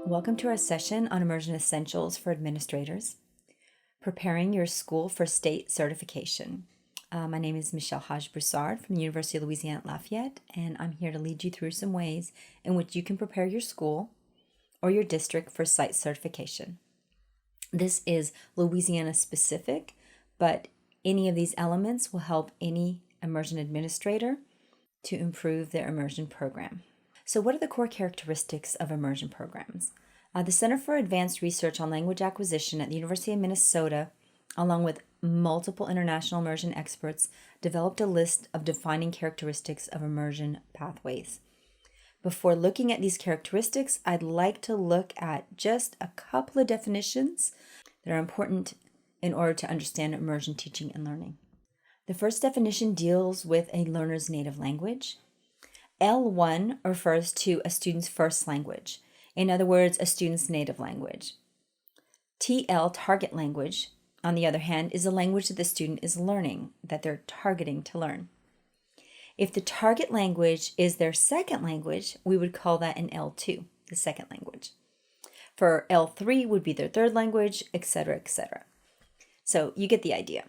Welcome to our session on Immersion Essentials for Administrators, preparing your school for state certification. My name is Michelle Haj-Broussard from the University of Louisiana at Lafayette, and I'm here to lead you through some ways in which you can prepare your school or your district for site certification. This is Louisiana specific, but any of these elements will help any immersion administrator to improve their immersion program. So what are the core characteristics of immersion programs? The Center for Advanced Research on Language Acquisition at the University of Minnesota, along with multiple international immersion experts, developed a list of defining characteristics of immersion pathways. Before looking at these characteristics, I'd like to look at just a couple of definitions that are important in order to understand immersion teaching and learning. The first definition deals with a learner's native language. L1 refers to a student's first language. In other words, a student's native language. TL, target language, on the other hand, is a language that the student is learning, that they're targeting to learn. If the target language is their second language, we would call that an L2, the second language. For L3 would be their third language, etc., etc. So you get the idea.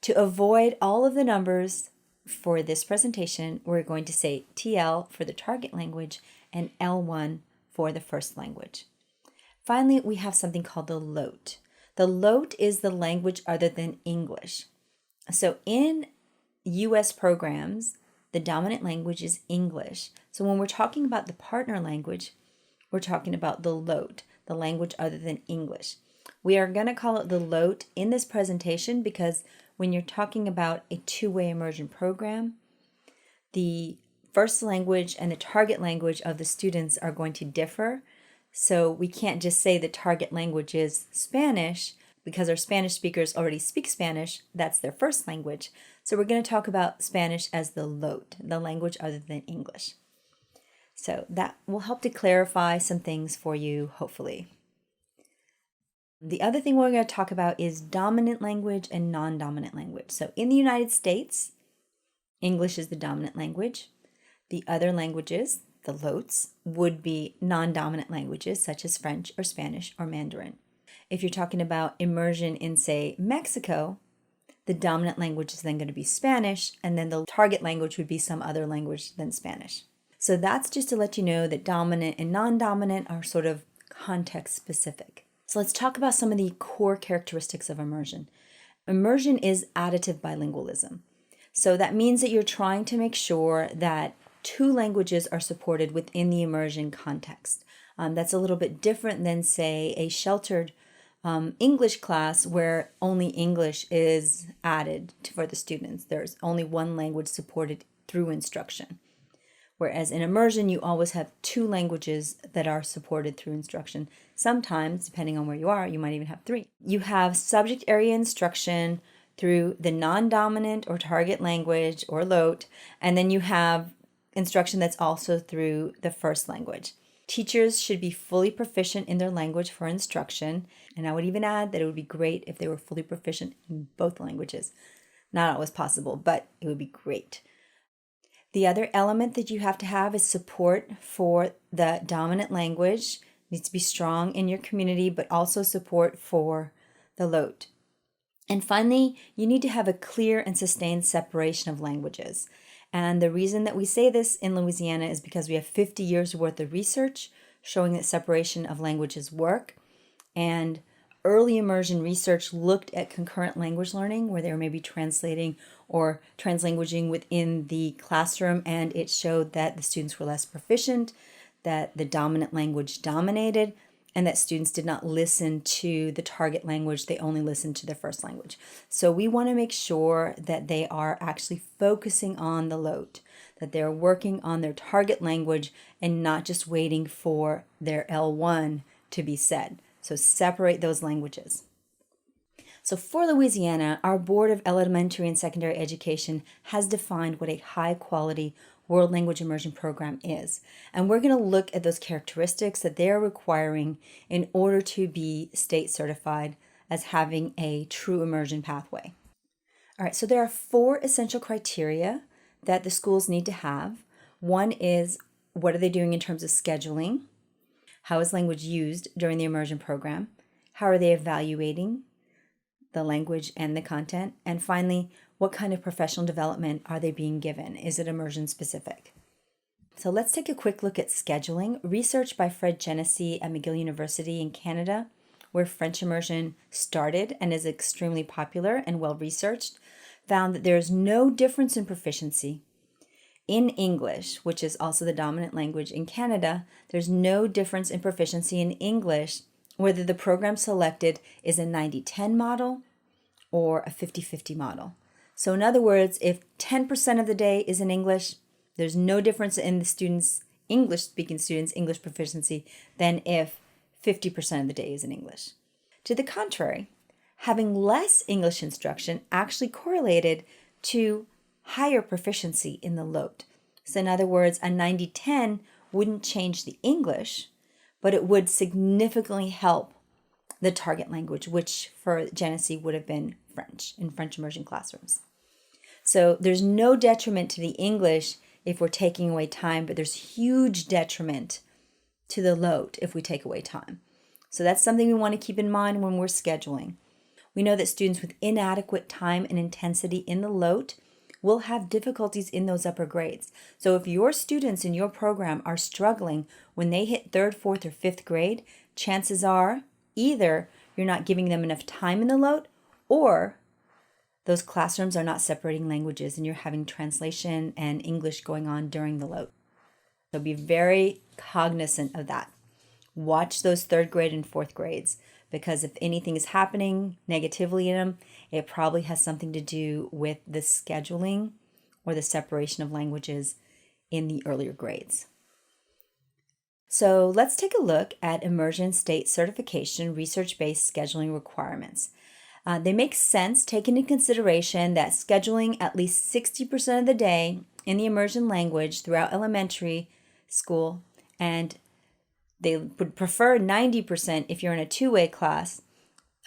To avoid all of the numbers for this presentation, we're going to say TL for the target language and L1 for the first language. Finally, we have something called the LOT. The LOT is the language other than English. So in U.S. programs, the dominant language is English. So when we're talking about the partner language, we're talking about the LOT, the language other than English. We are going to call it the LOT in this presentation because when you're talking about a two-way immersion program, the first language and the target language of the students are going to differ. So we can't just say the target language is Spanish because our Spanish speakers already speak Spanish. That's their first language. So we're going to talk about Spanish as the LOT, the language other than English. So that will help to clarify some things for you, hopefully. The other thing we're going to talk about is dominant language and non-dominant language. So in the United States, English is the dominant language. The other languages, the LOTs, would be non-dominant languages such as French or Spanish or Mandarin. If you're talking about immersion in, say, Mexico, the dominant language is then going to be Spanish, and then the target language would be some other language than Spanish. So that's just to let you know that dominant and non-dominant are sort of context specific. So let's talk about some of the core characteristics of immersion. Immersion is additive bilingualism. So that means that you're trying to make sure that two languages are supported within the immersion context. That's a little bit different than, say, a sheltered English class where only English is added for the students. There's only one language supported through instruction. Whereas in immersion, you always have two languages that are supported through instruction. Sometimes, depending on where you are, you might even have three. You have subject area instruction through the non-dominant or target language or LOT, and then you have instruction that's also through the first language. Teachers should be fully proficient in their language for instruction, and I would even add that it would be great if they were fully proficient in both languages. Not always possible, but it would be great. The other element that you have to have is support for the dominant language. It needs to be strong in your community, but also support for the LOT. And finally, you need to have a clear and sustained separation of languages. And the reason that we say this in Louisiana is because we have 50 years worth of research showing that separation of languages work. And early immersion research looked at concurrent language learning where they were maybe translating or translanguaging within the classroom, and it showed that the students were less proficient, that the dominant language dominated, and that students did not listen to the target language, they only listened to their first language. So we want to make sure that they are actually focusing on the LOT, that they're working on their target language and not just waiting for their L1 to be said. So separate those languages. So for Louisiana, our Board of Elementary and Secondary Education has defined what a high-quality world language immersion program is. And we're going to look at those characteristics that they're requiring in order to be state certified as having a true immersion pathway. All right, so there are 4 essential criteria that the schools need to have. One is, what are they doing in terms of scheduling? How is language used during the immersion program? How are they evaluating the language and the content? And finally, what kind of professional development are they being given? Is it immersion specific? So let's take a quick look at scheduling. Research by Fred Genesee at McGill University in Canada, where French immersion started and is extremely popular and well researched, found that there is no difference in proficiency in English, which is also the dominant language in Canada. There's no difference in proficiency in English whether the program selected is a 90-10 model or a 50-50 model. So in other words, if 10% of the day is in English, there's no difference in the students, English-speaking students' English proficiency than if 50% of the day is in English. To the contrary, having less English instruction actually correlated to higher proficiency in the load. So in other words, a 90-10 wouldn't change the English, but it would significantly help the target language, which for Genesee would have been French in French immersion classrooms. So there's no detriment to the English if we're taking away time, but there's huge detriment to the load if we take away time. So that's something we want to keep in mind when we're scheduling. We know that students with inadequate time and intensity in the load will have difficulties in those upper grades. So if your students in your program are struggling when they hit 3rd, 4th, or 5th grade, chances are either you're not giving them enough time in the load, or those classrooms are not separating languages and you're having translation and English going on during the load. So be very cognizant of that. Watch those 3rd grade and 4th grades, because if anything is happening negatively in them, it probably has something to do with the scheduling or the separation of languages in the earlier grades. So let's take a look at Immersion State Certification research-based scheduling requirements. They make sense taking into consideration that scheduling at least 60% of the day in the immersion language throughout elementary school, and they would prefer 90% if you're in a two-way class,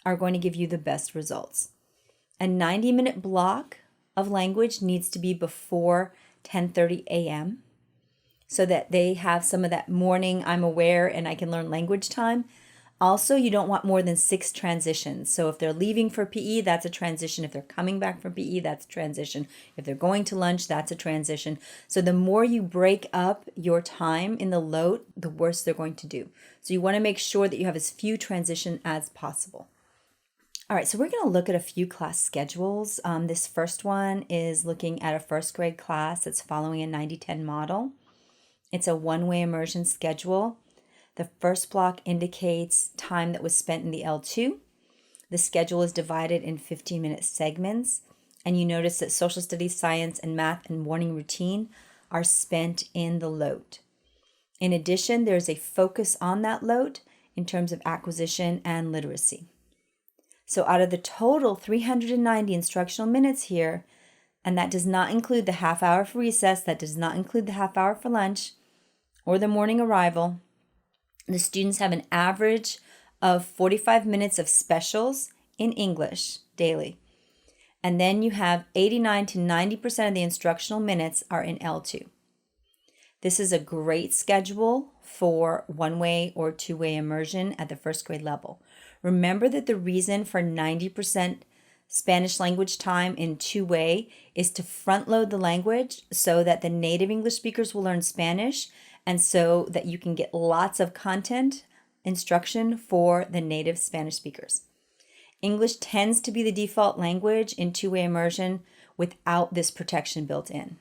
are going to give you the best results. A 90-minute block of language needs to be before 10:30 a.m. so that they have some of that morning, I'm aware and I can learn language time. Also, you don't want more than 6 transitions. So if they're leaving for PE, that's a transition. If they're coming back from PE, that's a transition. If they're going to lunch, that's a transition. So the more you break up your time in the load, the worse they're going to do. So you want to make sure that you have as few transitions as possible. All right, so we're going to look at a few class schedules. This first one is looking at a 1st grade class that's following a 90-10 model. It's a one-way immersion schedule. The first block indicates time that was spent in the L2. The schedule is divided in 15-minute segments, and you notice that social studies, science, and math and morning routine are spent in the load. In addition, there's a focus on that load in terms of acquisition and literacy. So out of the total 390 instructional minutes here, and that does not include the half hour for recess, that does not include the half hour for lunch or the morning arrival, the students have an average of 45 minutes of specials in English daily. And then you have 89 to 90% of the instructional minutes are in L2. This is a great schedule for one-way or two-way immersion at the 1st grade level. Remember that the reason for 90% Spanish language time in two-way is to front-load the language so that the native English speakers will learn Spanish, and so that you can get lots of content instruction for the native Spanish speakers. English tends to be the default language in two-way immersion without this protection built in.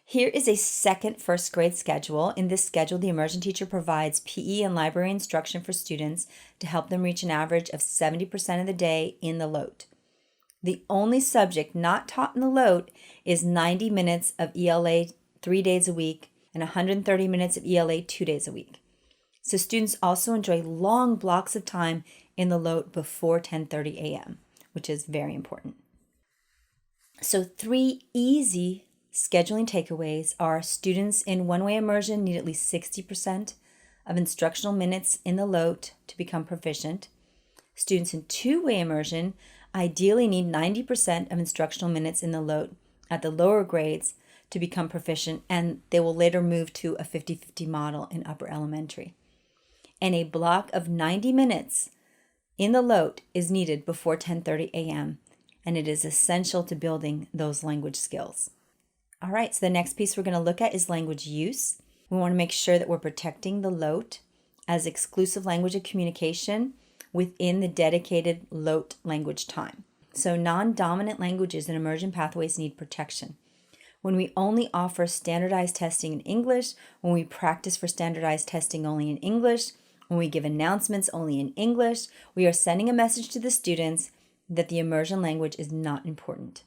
Here is a second 1st grade schedule. In this schedule, the immersion teacher provides PE and library instruction for students to help them reach an average of 70% of the day in the load. The only subject not taught in the load is 90 minutes of ELA 3 days a week and 130 minutes of ELA 2 days a week. So students also enjoy long blocks of time in the load before 10:30 a.m., which is very important. So 3 easy scheduling takeaways are: students in one-way immersion need at least 60% of instructional minutes in the load to become proficient. Students in two-way immersion ideally need 90% of instructional minutes in the load at the lower grades to become proficient, and they will later move to a 50-50 model in upper elementary. and a block of 90 minutes in the LOT is needed before 10:30 a.m., and it is essential to building those language skills. All right, so the next piece we're going to look at is language use. We want to make sure that we're protecting the LOT as exclusive language of communication within the dedicated LOT language time. So non-dominant languages and immersion pathways need protection. When we only offer standardized testing in English, when we practice for standardized testing only in English, when we give announcements only in English, we are sending a message to the students that the immersion language is not important.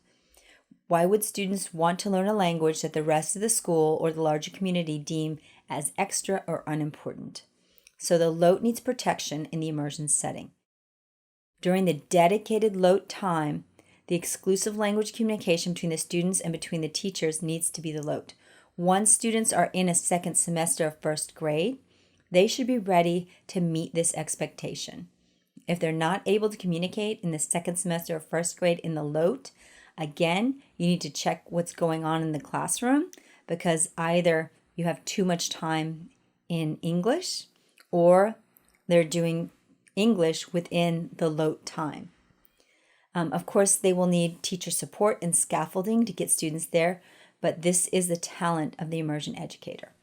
Why would students want to learn a language that the rest of the school or the larger community deem as extra or unimportant? So the LOT needs protection in the immersion setting. During the dedicated LOT time, the exclusive language communication between the students and between the teachers needs to be the LOT. Once students are in a second semester of first grade, they should be ready to meet this expectation. If they're not able to communicate in the second semester of first grade in the LOT, again, you need to check what's going on in the classroom, because either you have too much time in English or they're doing English within the LOT time. Of course, they will need teacher support and scaffolding to get students there, but this is the talent of the immersion educator.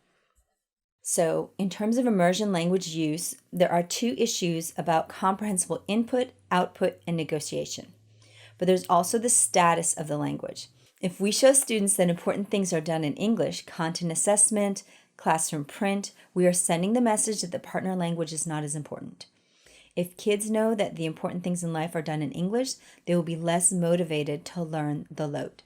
So in terms of immersion language use, there are two issues about comprehensible input, output, and negotiation. But there's also the status of the language. If we show students that important things are done in English, content assessment, classroom print, we are sending the message that the partner language is not as important. If kids know that the important things in life are done in English, they will be less motivated to learn the LOT.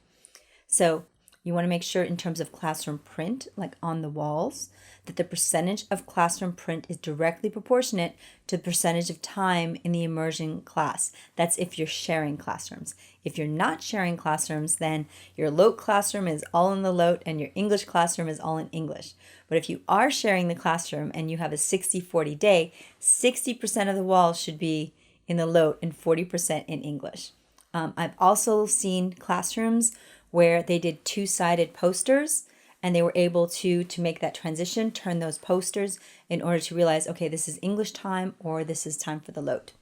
So you want to make sure in terms of classroom print, like on the walls, that the percentage of classroom print is directly proportionate to the percentage of time in the immersion class. That's if you're sharing classrooms. If you're not sharing classrooms, then your LOT classroom is all in the LOT and your English classroom is all in English. But if you are sharing the classroom and you have a 60-40 day, 60% of the walls should be in the LOT and 40% in English. I've also seen classrooms where they did two-sided posters, and they were able to make that transition, turn those posters in order to realize, okay, this is English time or this is time for the LOT.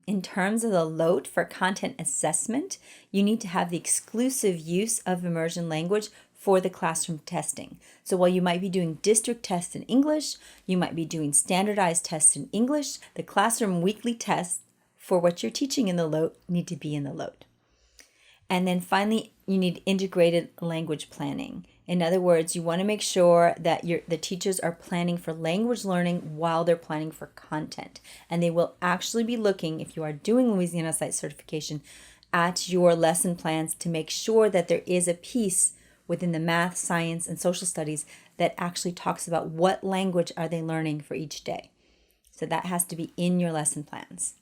In terms of the LOT for content assessment, you need to have the exclusive use of immersion language for the classroom testing. So while you might be doing district tests in English, you might be doing standardized tests in English, the classroom weekly tests for what you're teaching in the LOT need to be in the LOT. And then finally, you need integrated language planning. In other words, you want to make sure that the teachers are planning for language learning while they're planning for content. And they will actually be looking, if you are doing Louisiana Site Certification, at your lesson plans to make sure that there is a piece within the math, science, and social studies that actually talks about what language are they learning for each day. So that has to be in your lesson plans.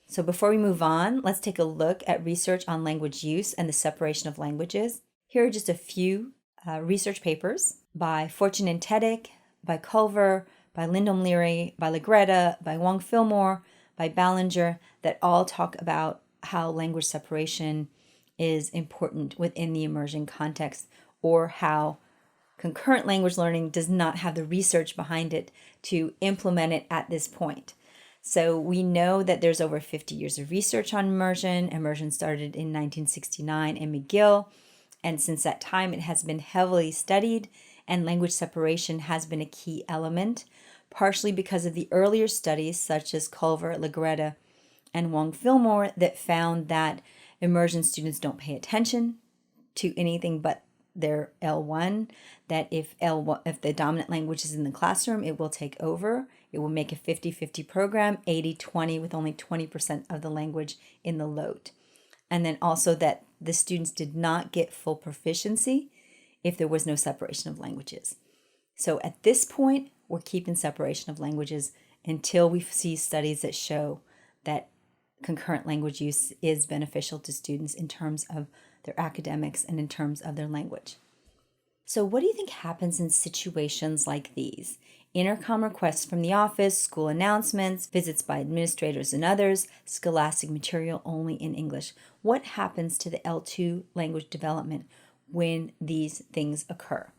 So before we move on, let's take a look at research on language use and the separation of languages. Here are just a few research papers by Fortune and Teddick, by Culver, by Lyndon Leary, by Legretta, by Wong Fillmore, by Ballinger, that all talk about how language separation is important within the immersion context, or how concurrent language learning does not have the research behind it to implement it at this point. So we know that there's over 50 years of research on immersion. Immersion started in 1969 in McGill, and since that time it has been heavily studied, and language separation has been a key element, partially because of the earlier studies such as Culver, Legretta, and Wong Fillmore that found that immersion students don't pay attention to anything but their L1, that if the dominant language is in the classroom, it will take over. It will make a 50-50 program, 80-20, with only 20% of the language in the LOT. And then also that the students did not get full proficiency if there was no separation of languages. So at this point, we're keeping separation of languages until we see studies that show that concurrent language use is beneficial to students in terms of their academics and in terms of their language. So what do you think happens in situations like these? Intercom requests from the office, school announcements, visits by administrators and others, scholastic material only in English. What happens to the L2 language development when these things occur?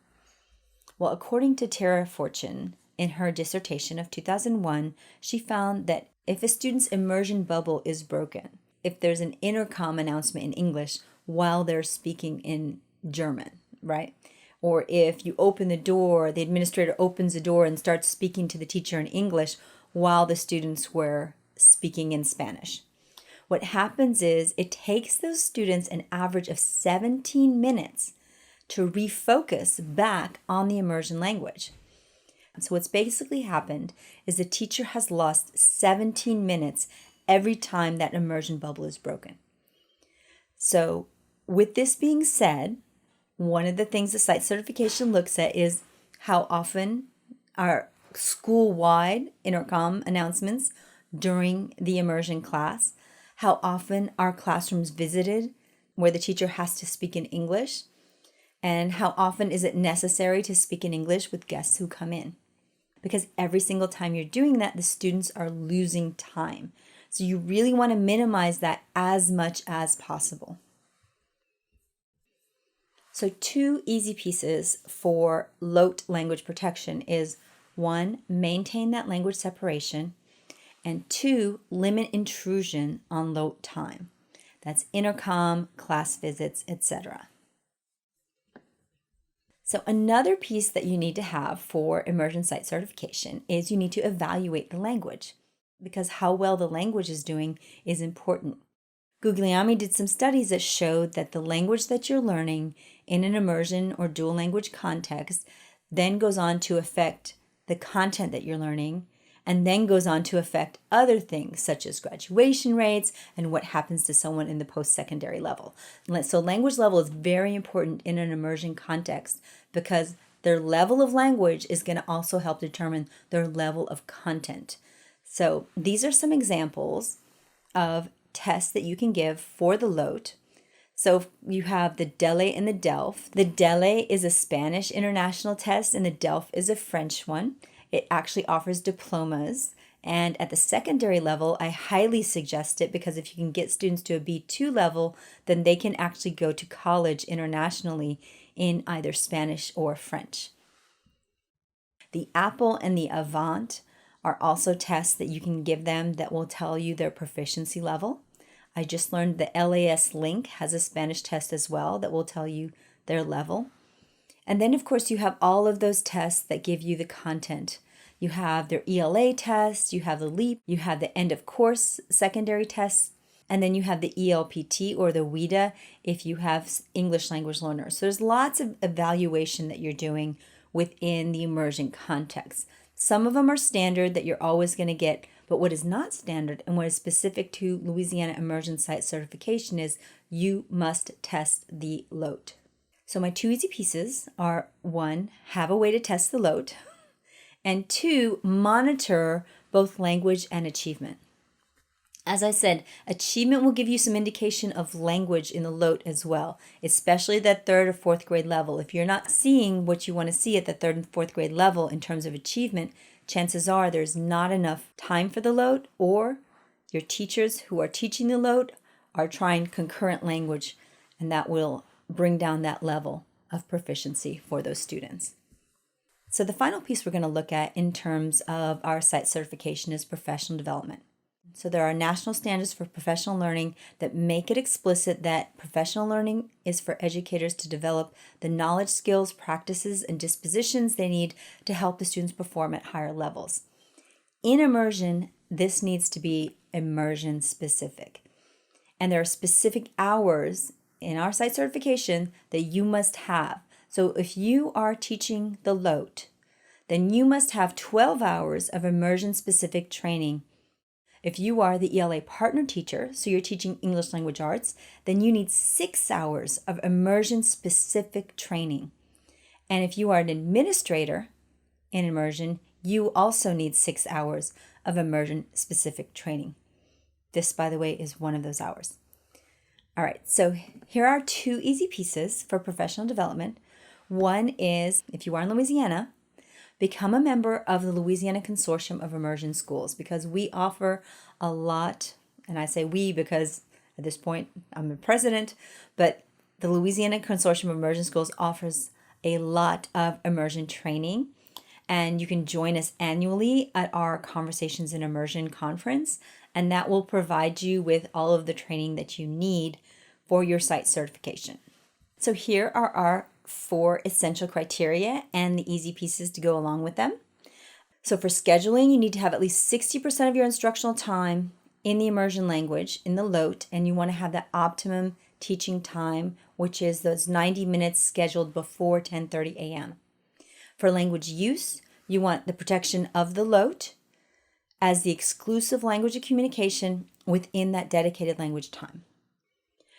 Well, according to Terri Fortune, in her dissertation of 2001, she found that if a student's immersion bubble is broken, if there's an intercom announcement in English while they're speaking in German, right? Or if you open the door, the administrator opens the door and starts speaking to the teacher in English while the students were speaking in Spanish. What happens is it takes those students an average of 17 minutes to refocus back on the immersion language. So what's basically happened is the teacher has lost 17 minutes every time that immersion bubble is broken. So with this being said, one of the things the site certification looks at is how often are school-wide intercom announcements during the immersion class, how often are classrooms visited where the teacher has to speak in English, and how often is it necessary to speak in English with guests who come in. Because every single time you're doing that, the students are losing time. So you really want to minimize that as much as possible. So 2 easy pieces for LOTE language protection is 1, maintain that language separation, and 2, limit intrusion on LOTE time. That's intercom, class visits, etc. So another piece that you need to have for Immersion Site Certification is you need to evaluate the language, because how well the language is doing is important. Guglielmi did some studies that showed that the language that you're learning in an immersion or dual language context then goes on to affect the content that you're learning, and then goes on to affect other things such as graduation rates and what happens to someone in the post-secondary level. So language level is very important in an immersion context because their level of language is going to also help determine their level of content. So these are some examples of tests that you can give for the LOTE. So you have the DELE and the DELF. The DELE is a Spanish international test and the DELF is a French one. It actually offers diplomas. And at the secondary level, I highly suggest it because if you can get students to a B2 level, then they can actually go to college internationally in either Spanish or French. The APPLE and the AVANT are also tests that you can give them that will tell you their proficiency level. I just learned the LAS Link has a Spanish test as well that will tell you their level. And then, of course, you have all of those tests that give you the content. You have their ELA test, you have the LEAP, you have the end of course secondary tests, and then you have the ELPT or the WIDA if you have English language learners. So there's lots of evaluation that you're doing within the immersion context. Some of them are standard that you're always going to get, but what is not standard and what is specific to Louisiana Immersion Site Certification is you must test the LOTE. So my 2 easy pieces are 1, have a way to test the LOTE, and 2, monitor both language and achievement. As I said, achievement will give you some indication of language in the LOTE as well, especially that 3rd or 4th grade level. If you're not seeing what you want to see at the 3rd and 4th grade level in terms of achievement, chances are there's not enough time for the LOTE, or your teachers who are teaching the LOTE are trying concurrent language, and that will bring down that level of proficiency for those students. So the final piece we're going to look at in terms of our site certification is professional development. So there are national standards for professional learning that make it explicit that professional learning is for educators to develop the knowledge, skills, practices, and dispositions they need to help the students perform at higher levels. In immersion, this needs to be immersion specific. And there are specific hours in our site certification that you must have. So if you are teaching the LOTE, then you must have 12 hours of immersion specific training. If you are the ELA partner teacher, so you're teaching English language arts, then you need 6 hours of immersion-specific training. And if you are an administrator in immersion, you also need 6 hours of immersion-specific training. This, by the way, is one of those hours. All right, so here are 2 easy pieces for professional development. One is, if you are in Louisiana, become a member of the Louisiana Consortium of Immersion Schools, because we offer a lot, and I say we because at this point I'm the president, but the Louisiana Consortium of Immersion Schools offers a lot of immersion training. And you can join us annually at our Conversations in Immersion conference, and that will provide you with all of the training that you need for your site certification. So here are our 4 essential criteria and the easy pieces to go along with them. So for scheduling, you need to have at least 60% of your instructional time in the immersion language, in the LOT, and you want to have that optimum teaching time, which is those 90 minutes scheduled before 10:30 a.m. For language use, you want the protection of the LOT as the exclusive language of communication within that dedicated language time.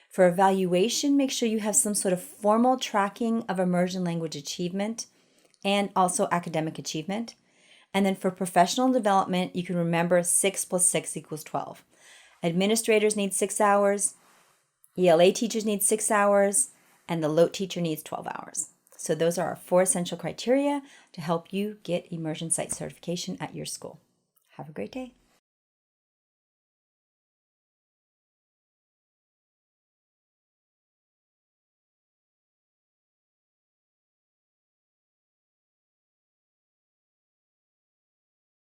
For evaluation, make sure you have some sort of formal tracking of immersion language achievement and also academic achievement. And then for professional development, you can remember 6 + 6 = 12. Administrators need 6 hours, ELA teachers need 6 hours, and the LOT teacher needs 12 hours. So those are our 4 essential criteria to help you get immersion site certification at your school. Have a great day.